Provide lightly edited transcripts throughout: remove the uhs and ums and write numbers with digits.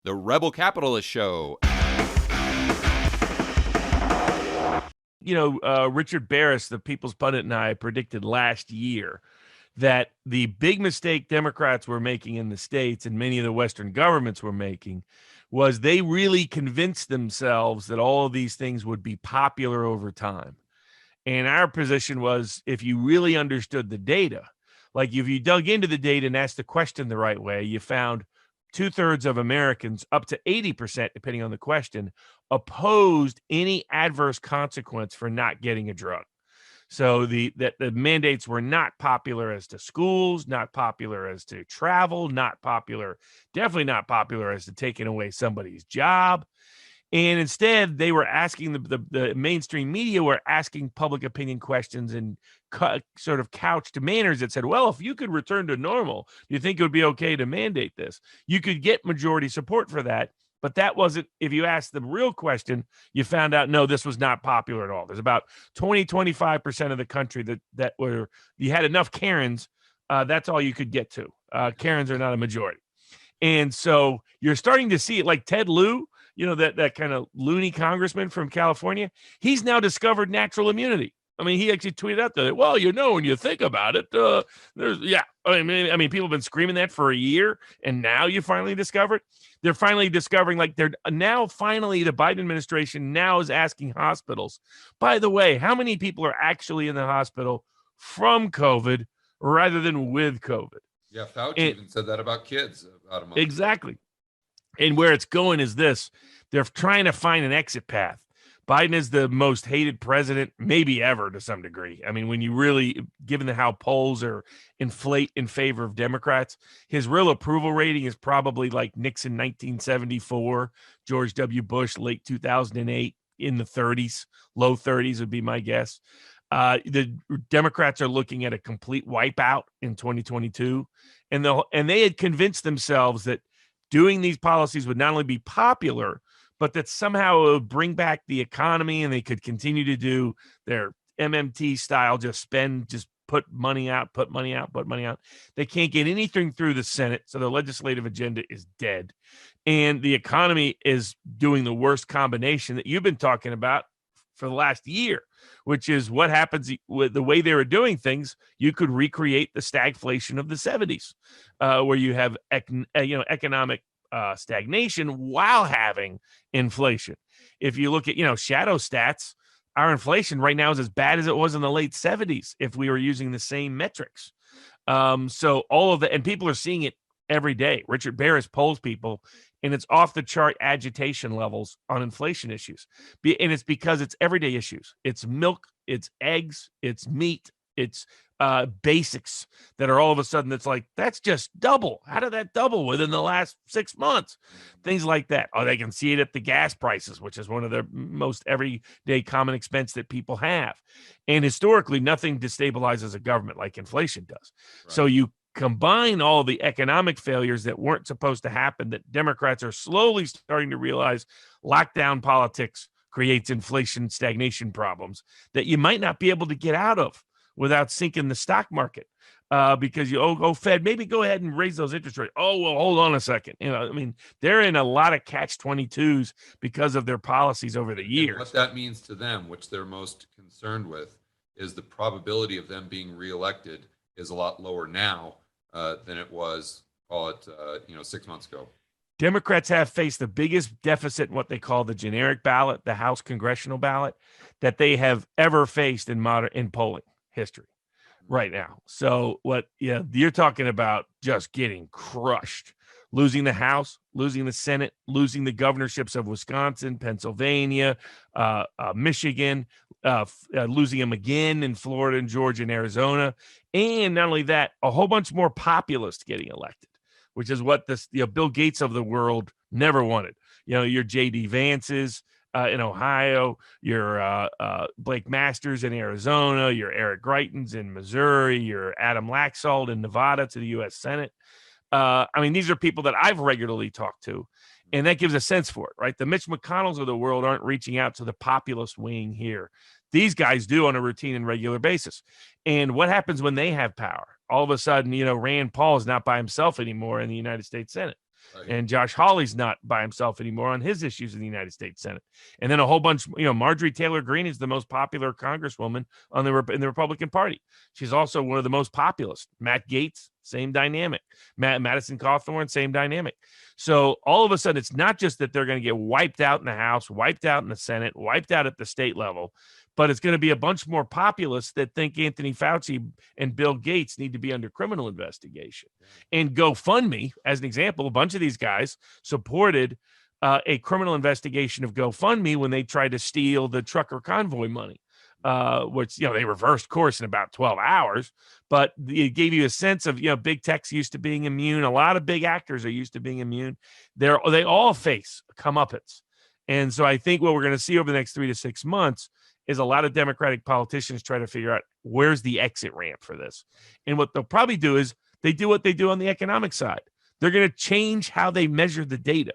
The Rebel Capitalist Show. Richard Barris, the People's Pundit, and I predicted last year that the big mistake Democrats were making in the states and many of the Western governments were making was they really convinced themselves that all of these things would be popular over time. And our position was, if you really understood the data, like if you dug into the data and asked the question the right way, you found 2/3 of Americans, up to 80%, depending on the question, opposed any adverse consequence for not getting a drug. So the mandates were not popular as to schools, not popular as to travel, not popular, definitely not popular as to taking away somebody's job. And instead, they were asking the mainstream media were asking public opinion questions in sort of couched manners that said, well, if you could return to normal, do you think it would be okay to mandate this? You could get majority support for that. But that wasn't, if you asked the real question, you found out, no, this was not popular at all. There's about 25% of the country that were, you had enough Karens. That's all you could get to. Karens are not a majority. And so you're starting to see it, like Ted Lieu, that kind of loony congressman from California. He's now discovered natural immunity. I mean, he actually tweeted out that, well, when you think about it, people have been screaming that for a year, and now you finally discover it. They're finally discovering, the Biden administration now is asking hospitals, by the way, how many people are actually in the hospital from COVID rather than with COVID? Yeah, Fauci even said that about kids about a month exactly. And where it's going is this. They're trying to find an exit path. Biden is the most hated president maybe ever to some degree. I mean, when you really, given how polls are inflate in favor of Democrats, his real approval rating is probably like Nixon 1974, George W. Bush late 2008, in the 30s, low 30s would be my guess. The Democrats are looking at a complete wipeout in 2022, and they had convinced themselves that doing these policies would not only be popular, but that somehow it would bring back the economy, and they could continue to do their MMT style, just put money out. They can't get anything through the Senate, so the legislative agenda is dead, and the economy is doing the worst combination that you've been talking about for the last year, which is what happens with the way they were doing things. You could recreate the stagflation of the 70s, where you have economic stagnation while having inflation. If you look at shadow stats, our inflation right now is as bad as it was in the late 70s if we were using the same metrics. So all of that, and people are seeing it every day. Richard Barris polls people, and it's off the chart agitation levels on inflation issues. And it's because it's everyday issues. It's milk, it's eggs, it's meat, it's basics that are all of a sudden, it's like, that's just double. How did that double within the last 6 months? Things like that. Oh, they can see it at the gas prices, which is one of the most everyday common expense that people have. And historically, nothing destabilizes a government like inflation does. Right. So you combine all the economic failures that weren't supposed to happen, that Democrats are slowly starting to realize lockdown politics creates inflation stagnation problems that you might not be able to get out of without sinking the stock market, because Fed, maybe go ahead and raise those interest rates. Oh, well, hold on a second. They're in a lot of catch-22s because of their policies over the years. And what that means to them, which they're most concerned with, is the probability of them being reelected is a lot lower now than it was, call it, 6 months ago. Democrats have faced the biggest deficit in what they call the generic ballot, the House congressional ballot, that they have ever faced in polling history right now. So you're talking about just getting crushed, losing the House, losing the Senate, losing the governorships of Wisconsin, Pennsylvania, Michigan, losing them again in Florida and Georgia and Arizona. And not only that, a whole bunch more populists getting elected, which is what Bill Gates of the world never wanted. Your J.D. Vance's in Ohio, your Blake Masters in Arizona, your Eric Greitens in Missouri, your Adam Laxalt in Nevada to the U.S. Senate. These are people that I've regularly talked to, and that gives a sense for it, right? The Mitch McConnells of the world aren't reaching out to the populist wing here. These guys do on a routine and regular basis. And what happens when they have power? All of a sudden, Rand Paul is not by himself anymore in the United States Senate. Right. And Josh Hawley's not by himself anymore on his issues in the United States Senate. And then a whole bunch, Marjorie Taylor Greene is the most popular congresswoman in the Republican Party. She's also one of the most populist. Matt Gaetz, same dynamic. Madison Cawthorn, same dynamic. So all of a sudden, it's not just that they're going to get wiped out in the House, wiped out in the Senate, wiped out at the state level, but it's going to be a bunch more populists that think Anthony Fauci and Bill Gates need to be under criminal investigation. And GoFundMe, as an example, a bunch of these guys supported a criminal investigation of GoFundMe when they tried to steal the trucker convoy money, which, they reversed course in about 12 hours. But it gave you a sense of, big tech's used to being immune. A lot of big actors are used to being immune. They all face comeuppance. And so I think what we're going to see over the next 3 to 6 months is a lot of Democratic politicians try to figure out where's the exit ramp for this. And what they'll probably do is they do what they do on the economic side. They're going to change how they measure the data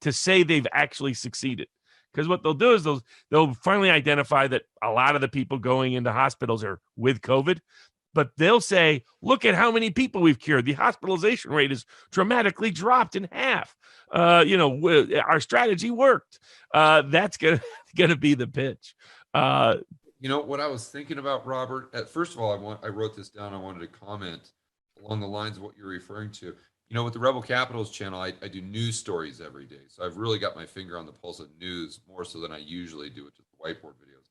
to say they've actually succeeded. Because what they'll do is they'll finally identify that a lot of the people going into hospitals are with COVID, but they'll say, look at how many people we've cured. The hospitalization rate is dramatically dropped in half. Our strategy worked. That's going to be the pitch. What I was thinking about, Robert, first of all, I wrote this down. I wanted to comment along the lines of what you're referring to. With the Rebel Capitals channel, I do news stories every day. So I've really got my finger on the pulse of news more so than I usually do with just whiteboard videos.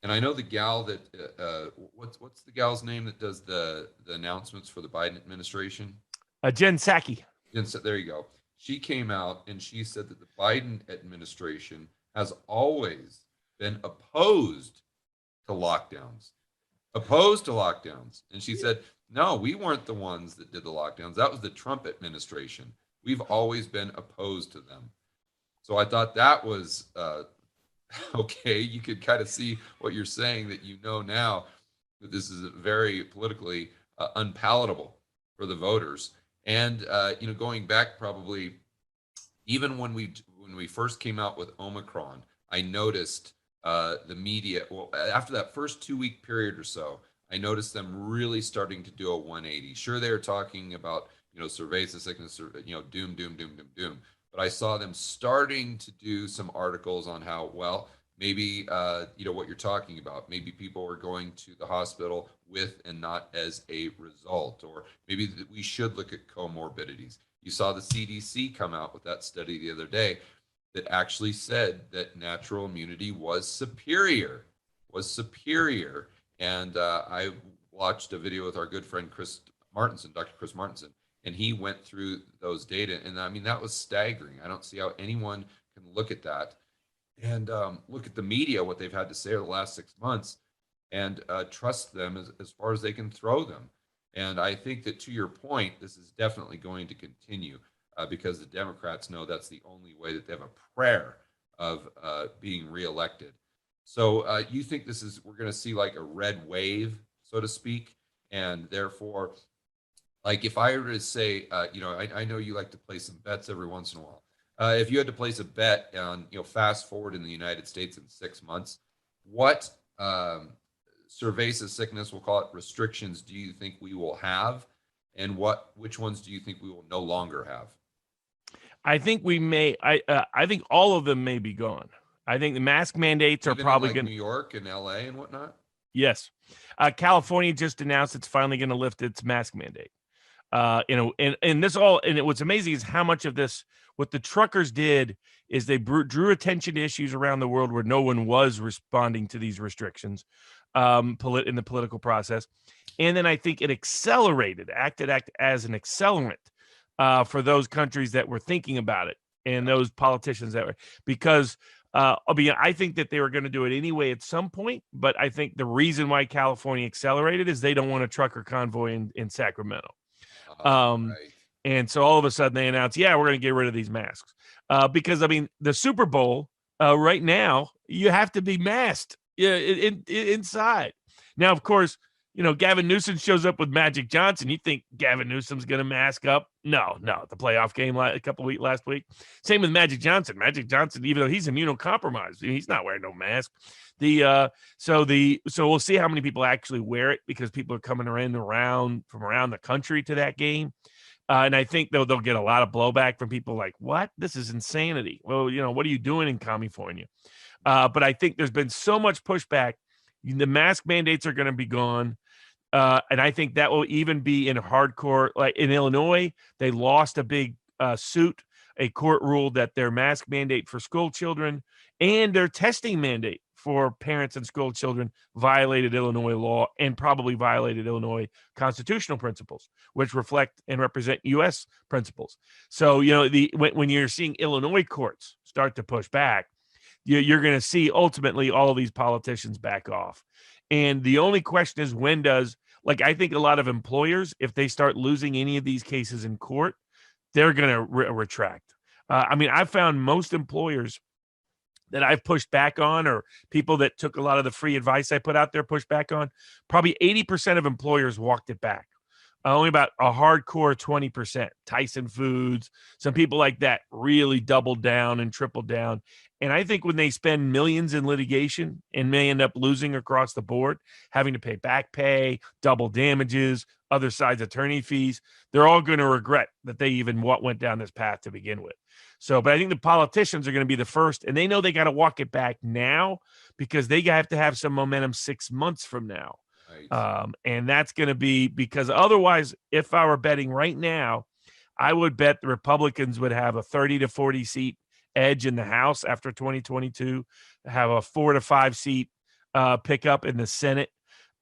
And I know the gal that, what's the gal's name that does the announcements for the Biden administration? Jen Psaki. There you go. She came out and she said that the Biden administration has always been opposed to lockdowns. And she said, no, we weren't the ones that did the lockdowns. That was the Trump administration. We've always been opposed to them. So I thought that was okay. You could kind of see what you're saying, that now that this is very politically unpalatable for the voters. And going back probably even when we first came out with Omicron, I noticed the media, after that first 2-week period or so, I noticed them really starting to do a 180. Sure, they were talking about, cerveza sickness, doom. But I saw them starting to do some articles on how, maybe, what you're talking about. Maybe people are going to the hospital with and not as a result, or maybe that we should look at comorbidities. You saw the CDC come out with that study the other day that actually said that natural immunity was superior. And I watched a video with our good friend Dr. Chris Martinson, and he went through those data. And I mean, that was staggering. I don't see how anyone can look at that and look at the media, what they've had to say over the last 6 months, and trust them as far as they can throw them. And I think that, to your point, this is definitely going to continue because the Democrats know that's the only way that they have a prayer of being reelected. So you think we're going to see like a red wave, so to speak, and therefore, like if I were to say, I know you like to play some bets every once in a while. If you had to place a bet on, fast forward in the United States in 6 months, what cerveza sickness, we'll call it, restrictions do you think we will have, and which ones do you think we will no longer have? I think we may. I think all of them may be gone. I think the mask mandates are probably going to New York and LA and whatnot. Yes. California just announced it's finally going to lift its mask mandate. And what's amazing is how much of this, what the truckers did is they drew attention to issues around the world where no one was responding to these restrictions in the political process. And then I think it acted as an accelerant for those countries that were thinking about it, and those politicians that were, because I think that they were going to do it anyway at some point, but I think the reason why California accelerated is they don't want a trucker convoy in Sacramento. Right. And so all of a sudden they announced, we're going to get rid of these masks. Because, I mean, the Super Bowl right now, you have to be masked inside. Now, of course, Gavin Newsom shows up with Magic Johnson. You think Gavin Newsom's going to mask up? No. The playoff game last week. Same with Magic Johnson. Magic Johnson, even though he's immunocompromised, he's not wearing no mask. So we'll see how many people actually wear it, because people are coming from around the country to that game. And I think they'll get a lot of blowback from people like, what? This is insanity. Well, what are you doing in California? But I think there's been so much pushback. The mask mandates are going to be gone. And I think that will even be in hardcore. Like in Illinois, they lost a big suit. A court ruled that their mask mandate for school children and their testing mandate for parents and school children violated Illinois law and probably violated Illinois constitutional principles, which reflect and represent U.S. principles. So, when you're seeing Illinois courts start to push back, you're going to see ultimately all of these politicians back off. And the only question is, when does, I think a lot of employers, if they start losing any of these cases in court, they're going to retract. I've found most employers that I've pushed back on, or people that took a lot of the free advice I put out there, pushed back on, probably 80% of employers walked it back. Only about a hardcore 20%. Tyson Foods, some people like that really doubled down and tripled down. And I think when they spend millions in litigation and may end up losing across the board, having to pay back pay, double damages, other side's attorney fees, they're all going to regret that they even went down this path to begin with. So, but I think the politicians are going to be the first, and they know they got to walk it back now because they have to have some momentum 6 months from now. Right. And that's going to be because otherwise, if I were betting right now, I would bet the Republicans would have a 30 to 40 seat edge in the House after 2022, have a 4 to 5 seat pickup in the Senate,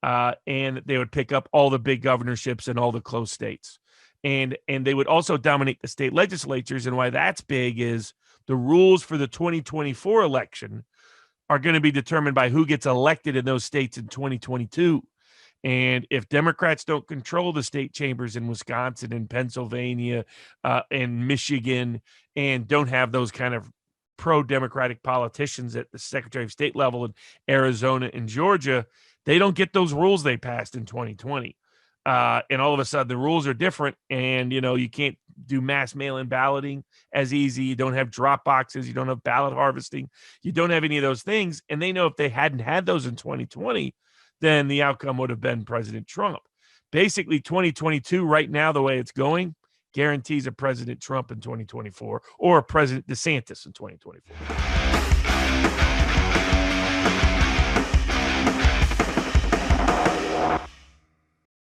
and they would pick up all the big governorships in all the close states. And they would also dominate the state legislatures. And why that's big is the rules for the 2024 election are going to be determined by who gets elected in those states in 2022. And if Democrats don't control the state chambers in Wisconsin and Pennsylvania and Michigan, and don't have those kind of pro-democratic politicians at the Secretary of State level in Arizona and Georgia, they don't get those rules they passed in 2020. And all of a sudden the rules are different, and you can't do mass mail-in balloting as easy. You don't have drop boxes. You don't have ballot harvesting. You don't have any of those things. And they know if they hadn't had those in 2020, then the outcome would have been President Trump. Basically, 2022 right now, the way it's going, guarantees a President Trump in 2024 or a President DeSantis in 2024.